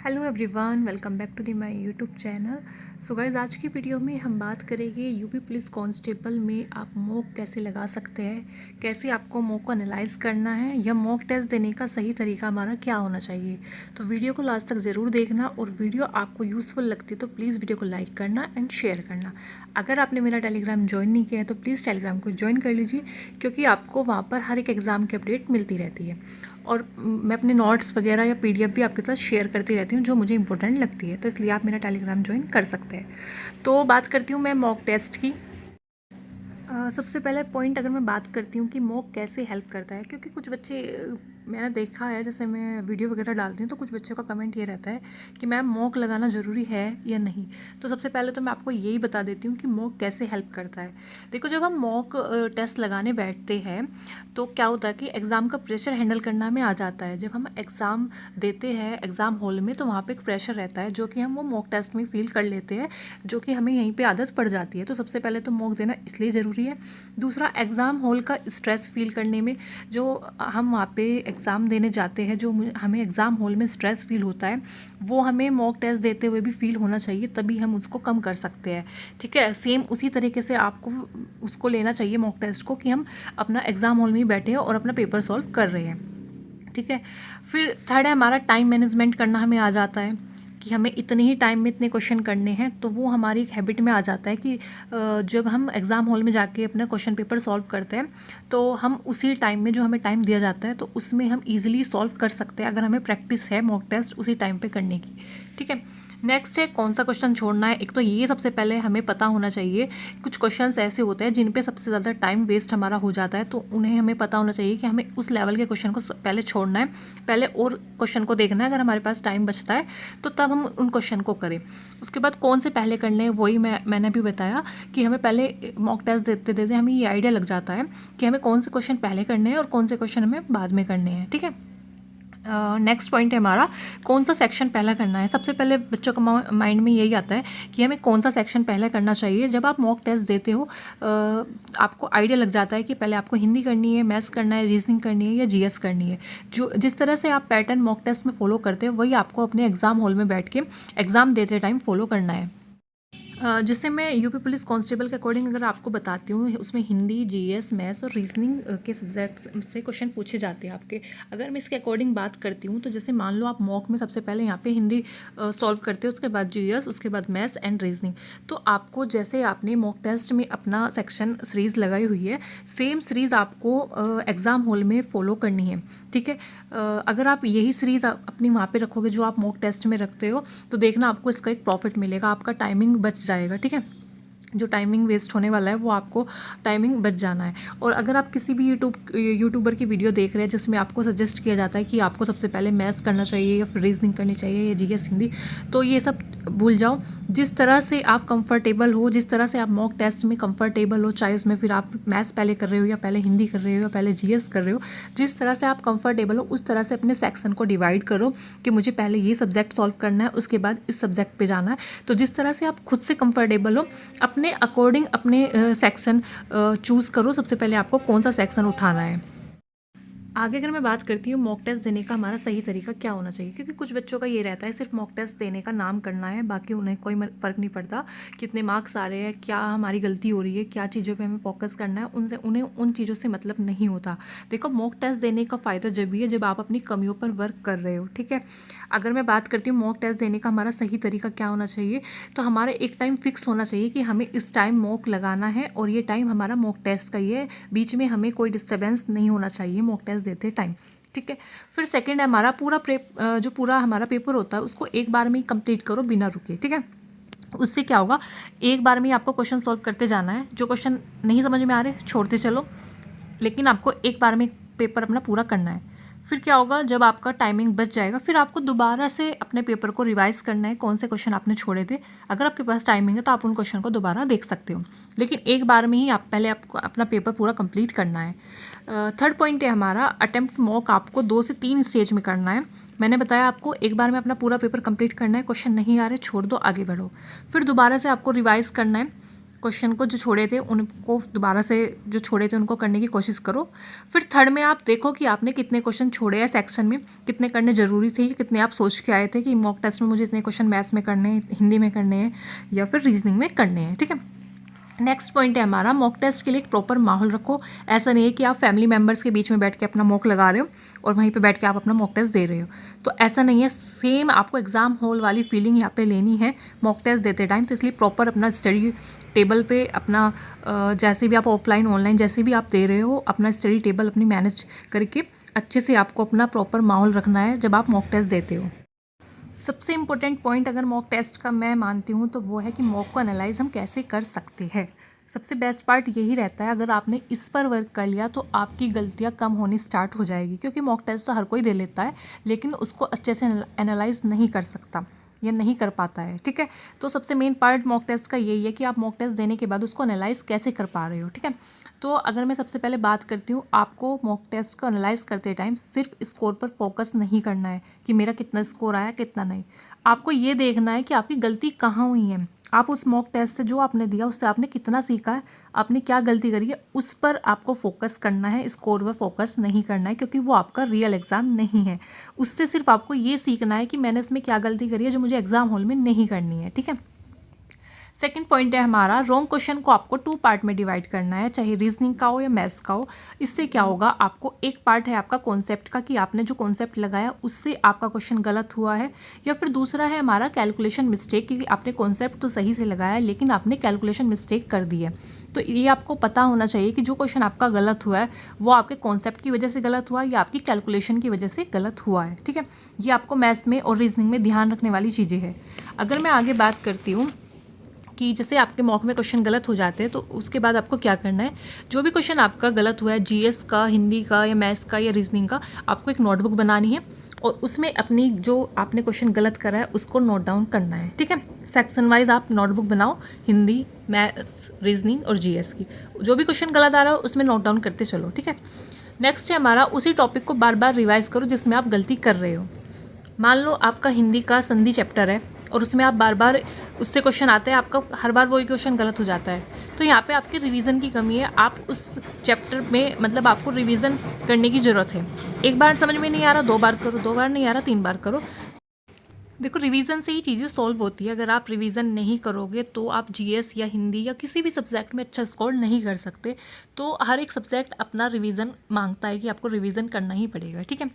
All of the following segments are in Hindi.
Hello everyone, welcome back to the my YouTube channel. So guys, आज की वीडियो में हम बात करेंगे यूपी पुलिस कांस्टेबल में आप मॉक कैसे लगा सकते हैं, कैसे आपको मॉक को एनालाइज करना है या मॉक टेस्ट देने का सही तरीका हमारा क्या होना चाहिए। तो वीडियो को लास्ट तक ज़रूर देखना, और वीडियो आपको यूज़फुल लगती है तो प्लीज़ वीडियो को लाइक करना एंड शेयर करना। अगर आपने मेरा टेलीग्राम ज्वाइन नहीं किया है तो प्लीज़ टेलीग्राम को ज्वाइन कर लीजिए, क्योंकि आपको वहाँ पर हर एक एग्ज़ाम की अपडेट मिलती रहती है। और मैं अपने नोट्स वगैरह या पीडीएफ भी आपके साथ शेयर करती रहती हूँ जो मुझे इंपॉर्टेंट लगती है, तो इसलिए आप मेरा टेलीग्राम ज्वाइन कर सकते हैं। तो बात करती हूँ मैं मॉक टेस्ट की। सबसे पहले पॉइंट अगर मैं बात करती हूँ कि मॉक कैसे हेल्प करता है, क्योंकि कुछ बच्चे मैंने देखा है, जैसे मैं वीडियो वगैरह डालती हूँ तो कुछ बच्चों का कमेंट ये रहता है कि मैम मॉक लगाना ज़रूरी है या नहीं। तो सबसे पहले तो मैं आपको यही बता देती हूँ कि मॉक कैसे हेल्प करता है। देखो, जब हम मॉक टेस्ट लगाने बैठते हैं तो क्या होता है कि एग्ज़ाम का प्रेशर हैंडल करना में आ जाता है। जब हम एग्ज़ाम देते हैं एग्ज़ाम हॉल में तो वहाँ पे एक प्रेशर रहता है जो कि हम वो मॉक टेस्ट में फील कर लेते हैं, जो कि हमें यहीं पे आदत पड़ जाती है। तो सबसे पहले तो मॉक देना इसलिए ज़रूरी है। दूसरा, एग्ज़ाम हॉल का स्ट्रेस फील करने में, जो हम वहाँ पे एग्ज़ाम देने जाते हैं, जो हमें एग्ज़ाम हॉल में स्ट्रेस फील होता है, वो हमें मॉक टेस्ट देते हुए भी फील होना चाहिए, तभी हम उसको कम कर सकते हैं। ठीक है, सेम उसी तरीके से आपको उसको लेना चाहिए मॉक टेस्ट को, कि हम अपना एग्ज़ाम हॉल में बैठे हैं और अपना पेपर सॉल्व कर रहे हैं। ठीक है, फिर थर्ड है हमारा टाइम मैनेजमेंट करना हमें आ जाता है कि हमें इतने ही टाइम में इतने क्वेश्चन करने हैं। तो वो हमारी एक हैबिट में आ जाता है कि जब हम एग्ज़ाम हॉल में जाके अपना क्वेश्चन पेपर सॉल्व करते हैं तो हम उसी टाइम में, जो हमें टाइम दिया जाता है, तो उसमें हम इजीली सॉल्व कर सकते हैं अगर हमें प्रैक्टिस है मॉक टेस्ट उसी टाइम पे करने की। ठीक है, नेक्स्ट है कौन सा क्वेश्चन छोड़ना है। एक तो ये सबसे पहले हमें पता होना चाहिए, कुछ क्वेश्चंस ऐसे होते हैं जिन पे सबसे ज़्यादा टाइम वेस्ट हमारा हो जाता है, तो उन्हें हमें पता होना चाहिए कि हमें उस लेवल के क्वेश्चन को पहले छोड़ना है, पहले और क्वेश्चन को देखना है। अगर हमारे पास टाइम बचता है तो तब हम उन क्वेश्चन को करें। उसके बाद कौन से पहले करने हैं, वही मैंने भी बताया कि हमें पहले मॉक टेस्ट देते देते हमें ये आइडिया लग जाता है कि हमें कौन से क्वेश्चन पहले करने हैं और कौन से क्वेश्चन हमें बाद में करने हैं। ठीक है, नेक्स्ट पॉइंट है हमारा कौन सा सेक्शन पहला करना है। सबसे पहले बच्चों का माइंड में यही आता है कि हमें कौन सा सेक्शन पहले करना चाहिए। जब आप मॉक टेस्ट देते हो आपको आइडिया लग जाता है कि पहले आपको हिंदी करनी है, मैथ्स करना है, रीजनिंग करनी है या जीएस करनी है। जो जिस तरह से आप पैटर्न मॉक टेस्ट में फॉलो करते हो वही आपको अपने एग्जाम हॉल में बैठ के एग्ज़ाम देते टाइम फॉलो करना है। जिससे मैं यूपी पुलिस कांस्टेबल के अकॉर्डिंग अगर आपको बताती हूँ, उसमें हिंदी, जीएस, मैथ्स और रीजनिंग के सब्जेक्ट से क्वेश्चन पूछे जाते हैं आपके। अगर मैं इसके अकॉर्डिंग बात करती हूँ तो जैसे मान लो आप मॉक में सबसे पहले यहाँ पे हिंदी सॉल्व करते हो, उसके बाद जीएस, उसके बाद मैथ्स एंड रीजनिंग। तो आपको जैसे आपने मॉक टेस्ट में अपना सेक्शन सीरीज़ लगाई हुई है, सेम सीरीज़ आपको एग्ज़ाम हॉल में फॉलो करनी है। ठीक है, अगर आप यही सीरीज़ अपनी वहाँ पे रखोगे जो आप मॉक टेस्ट में रखते हो, तो देखना आपको इसका एक प्रॉफिट मिलेगा, आपका टाइमिंग बच जाएगा। ठीक है, जो टाइमिंग वेस्ट होने वाला है वो आपको टाइमिंग बच जाना है। और अगर आप किसी भी यूट्यूबर की वीडियो देख रहे हैं जिसमें आपको सजेस्ट किया जाता है कि आपको सबसे पहले मैथ्स करना चाहिए या फिर रीजनिंग करनी चाहिए या जीएस हिंदी, तो ये सब भूल जाओ। जिस तरह से आप कंफर्टेबल हो, जिस तरह से आप मॉक टेस्ट में कंफर्टेबल हो, चाहे उसमें फिर आप मैथ्स पहले कर रहे हो या पहले हिंदी कर रहे हो या पहले जीएस कर रहे हो, जिस तरह से आप कंफर्टेबल हो उस तरह से अपने सेक्शन को डिवाइड करो कि मुझे पहले ये सब्जेक्ट सॉल्व करना है, उसके बाद इस सब्जेक्ट पे जाना है। तो जिस तरह से आप खुद से कंफर्टेबल हो अपने अकॉर्डिंग अपने सेक्शन चूज़ करो। सबसे पहले आपको कौन सा सेक्शन उठाना है। आगे अगर मैं बात करती हूँ मॉक टेस्ट देने का हमारा सही तरीका क्या होना चाहिए, क्योंकि कुछ बच्चों का ये रहता है सिर्फ मॉक टेस्ट देने का नाम करना है, बाकी उन्हें कोई फ़र्क नहीं पड़ता कितने मार्क्स आ रहे हैं, क्या हमारी गलती हो रही है, क्या चीज़ों पे हमें फोकस करना है, उनसे उन्हें उन चीज़ों से मतलब नहीं होता। देखो, मॉक टेस्ट देने का फ़ायदा जब भी है जब आप अपनी कमियों पर वर्क कर रहे हो। ठीक है, अगर मैं बात करती हूँ मॉक टेस्ट देने का हमारा सही तरीका क्या होना चाहिए, तो हमारा एक टाइम फिक्स होना चाहिए कि हमें इस टाइम मॉक लगाना है और ये टाइम हमारा मॉक टेस्ट का ही है, बीच में हमें कोई डिस्टर्बेंस नहीं होना चाहिए मॉक टेस्ट देते टाइम। ठीक है, फिर सेकंड है हमारा जो पूरा हमारा पेपर होता है उसको एक बार में ही कंप्लीट करो बिना रुके। ठीक है, उससे क्या होगा, एक बार में ही आपको क्वेश्चन सॉल्व करते जाना है। जो क्वेश्चन नहीं समझ में आ रहे छोड़ते चलो, लेकिन आपको एक बार में पेपर अपना पूरा करना है। फिर क्या होगा, जब आपका टाइमिंग बच जाएगा फिर आपको दोबारा से अपने पेपर को रिवाइज करना है, कौन से क्वेश्चन आपने छोड़े थे। अगर आपके पास टाइमिंग है तो आप उन क्वेश्चन को दोबारा देख सकते हो, लेकिन एक बार में ही आपको अपना पेपर पूरा कंप्लीट करना है। थर्ड पॉइंट है हमारा अटेम्प्ट मॉक आपको 2 से 3 स्टेज में करना है। मैंने बताया आपको एक बार में अपना पूरा पेपर कंप्लीट करना है, क्वेश्चन नहीं आ रहे छोड़ दो, आगे बढ़ो। फिर दोबारा से आपको रिवाइज करना है, क्वेश्चन को जो छोड़े थे उनको दोबारा से जो छोड़े थे उनको करने की कोशिश करो। फिर थर्ड में आप देखो कि आपने कितने क्वेश्चन छोड़े हैं सेक्शन में, कितने करने ज़रूरी थे, कितने आप सोच के आए थे कि मॉक टेस्ट में मुझे इतने क्वेश्चन मैथ्स में करने हैं, हिंदी में करने हैं या फिर रीजनिंग में करने हैं। ठीक है, नेक्स्ट पॉइंट है हमारा, मॉक टेस्ट के लिए एक प्रॉपर माहौल रखो। ऐसा नहीं है कि आप फैमिली मेम्बर्स के बीच में बैठ के अपना मॉक लगा रहे हो और वहीं पे बैठ के आप अपना मॉक टेस्ट दे रहे हो, तो ऐसा नहीं है। सेम आपको एग्जाम हॉल वाली फीलिंग यहाँ पे लेनी है मॉक टेस्ट देते टाइम। तो इसलिए प्रॉपर अपना स्टडी टेबल पे अपना जैसे भी आप ऑफलाइन ऑनलाइन जैसे भी आप दे रहे हो, अपना स्टडी टेबल अपनी मैनेज करके अच्छे से आपको अपना प्रॉपर माहौल रखना है जब आप मॉक टेस्ट देते हो। सबसे इम्पोर्टेंट पॉइंट अगर मॉक टेस्ट का मैं मानती हूँ तो वो है कि मॉक को एनालाइज हम कैसे कर सकते हैं। सबसे बेस्ट पार्ट यही रहता है, अगर आपने इस पर वर्क कर लिया तो आपकी गलतियाँ कम होनी स्टार्ट हो जाएगी, क्योंकि मॉक टेस्ट तो हर कोई दे लेता है लेकिन उसको अच्छे से एनालाइज नहीं कर सकता या नहीं कर पाता है। ठीक है, तो सबसे मेन पार्ट मॉक टेस्ट का यही है कि आप मॉक टेस्ट देने के बाद उसको एनालाइज कैसे कर पा रहे हो। ठीक है, तो अगर मैं सबसे पहले बात करती हूँ, आपको मॉक टेस्ट को एनालाइज करते टाइम सिर्फ स्कोर पर फोकस नहीं करना है कि मेरा कितना स्कोर आया कितना नहीं। आपको ये देखना है कि आपकी गलती कहाँ हुई है। आप उस मॉक टेस्ट से जो आपने दिया उससे आपने कितना सीखा है, आपने क्या गलती करी है, उस पर आपको फोकस करना है, स्कोर पर फोकस नहीं करना है, क्योंकि वो आपका रियल एग्ज़ाम नहीं है। उससे सिर्फ आपको ये सीखना है कि मैंने इसमें क्या गलती करी है जो मुझे एग्जाम हॉल में नहीं करनी है। ठीक है, सेकंड पॉइंट है हमारा, रॉन्ग क्वेश्चन को आपको 2 पार्ट में डिवाइड करना है, चाहे रीजनिंग का हो या मैथ्स का हो। इससे क्या होगा, आपको एक पार्ट है आपका कॉन्सेप्ट का कि आपने जो कॉन्सेप्ट लगाया उससे आपका क्वेश्चन गलत हुआ है, या फिर दूसरा है हमारा कैलकुलेशन मिस्टेक कि आपने कॉन्सेप्ट तो सही से लगाया लेकिन आपने कैलकुलेशन मिस्टेक कर दी है। तो ये आपको पता होना चाहिए कि जो क्वेश्चन आपका गलत हुआ है वो आपके कॉन्सेप्ट की वजह से गलत हुआ है या आपकी कैलकुलेशन की वजह से गलत हुआ है। ठीक है, ये आपको मैथ्स में और रीजनिंग में ध्यान रखने वाली चीज़ें हैं। अगर मैं आगे बात करती हूँ कि जैसे आपके मॉक में क्वेश्चन गलत हो जाते हैं तो उसके बाद आपको क्या करना है, जो भी क्वेश्चन आपका गलत हुआ है जीएस का, हिंदी का या मैथ्स का या रीजनिंग का, आपको एक नोटबुक बनानी है और उसमें अपनी जो आपने क्वेश्चन गलत करा है उसको नोट डाउन करना है। ठीक है, सेक्शन वाइज आप नोटबुक बनाओ, हिंदी, मैथ्स, रीजनिंग और जीएस की, जो भी क्वेश्चन गलत आ रहा हो उसमें नोट डाउन करते चलो। ठीक है, नेक्स्ट है हमारा, उसी टॉपिक को बार बार रिवाइज करो जिसमें आप गलती कर रहे हो। मान लो आपका हिंदी का संधि चैप्टर है और उसमें आप बार बार उससे क्वेश्चन आते हैं, आपका हर बार वही क्वेश्चन गलत हो जाता है, तो यहाँ पे आपके रिवीजन की कमी है। आप उस चैप्टर में मतलब आपको रिवीजन करने की ज़रूरत है। एक बार समझ में नहीं आ रहा 2 बार करो, 2 बार नहीं आ रहा 3 बार करो। देखो, रिवीजन से ही चीज़ें सॉल्व होती है। अगर आप रिवीजन नहीं करोगे तो आप जीएस या हिंदी या किसी भी सब्जेक्ट में अच्छा स्कोर नहीं कर सकते। तो हर एक सब्जेक्ट अपना रिवीजन मांगता है कि आपको रिवीजन करना ही पड़ेगा। ठीक है,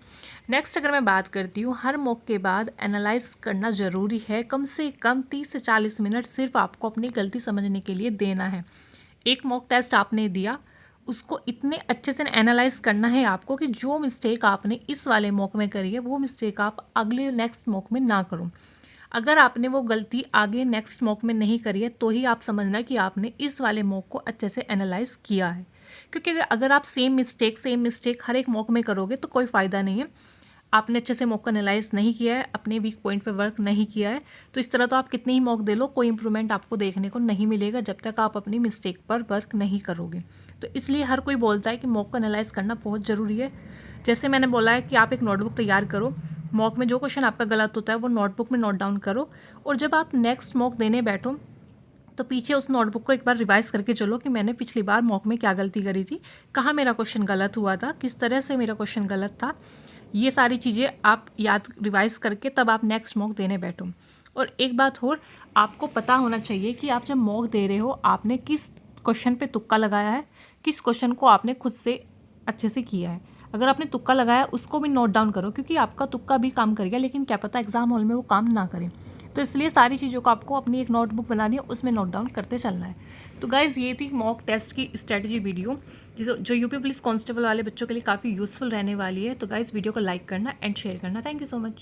नेक्स्ट अगर मैं बात करती हूँ, हर मॉक के बाद एनालाइज करना ज़रूरी है। कम से कम 30 से 40 मिनट सिर्फ आपको अपनी गलती समझने के लिए देना है। एक मॉक टेस्ट आपने दिया, उसको इतने अच्छे से एनालाइज करना है आपको कि जो मिस्टेक आपने इस वाले मॉक में करी है वो मिस्टेक आप अगले नेक्स्ट मॉक में ना करो। अगर आपने वो गलती आगे नेक्स्ट मॉक में नहीं करी है तो ही आप समझना कि आपने इस वाले मॉक को अच्छे से एनालाइज किया है, क्योंकि अगर आप सेम मिस्टेक हर एक मॉक में करोगे तो कोई फ़ायदा नहीं है। आपने अच्छे से मॉक को एनालाइज नहीं किया है, अपने वीक पॉइंट पे वर्क नहीं किया है, तो इस तरह तो आप कितने ही मॉक दे लो, कोई इंप्रूवमेंट आपको देखने को नहीं मिलेगा जब तक आप अपनी मिस्टेक पर वर्क नहीं करोगे। तो इसलिए हर कोई बोलता है कि मॉक को एनालाइज करना बहुत ज़रूरी है। जैसे मैंने बोला है कि आप एक नोटबुक तैयार करो, मॉक में जो क्वेश्चन आपका गलत होता है वो नोटबुक में नोट डाउन करो, और जब आप नेक्स्ट मॉक देने बैठो तो पीछे उस नोटबुक को एक बार रिवाइज करके चलो कि मैंने पिछली बार मॉक में क्या गलती करी थी, कहाँ मेरा क्वेश्चन गलत हुआ था, किस तरह से मेरा क्वेश्चन गलत था। ये सारी चीज़ें आप याद रिवाइज करके तब आप नेक्स्ट मॉक देने बैठो। और एक बात और, आपको पता होना चाहिए कि आप जब मॉक दे रहे हो आपने किस क्वेश्चन पे तुक्का लगाया है, किस क्वेश्चन को आपने खुद से अच्छे से किया है। अगर आपने तुक्का लगाया उसको भी नोट डाउन करो, क्योंकि आपका तुक्का भी काम करेगा लेकिन क्या पता एग्जाम हॉल में वो काम ना करें। तो इसलिए सारी चीज़ों को आपको अपनी एक नोटबुक बनानी है, उसमें नोट डाउन करते चलना है। तो गाइज़, ये थी मॉक टेस्ट की स्ट्रेटजी वीडियो जो यूपी पुलिस कांस्टेबल वाले बच्चों के लिए काफ़ी यूज़फुल रहने वाली है। तो गाइज़, वीडियो को लाइक करना एंड शेयर करना। Thank you so much.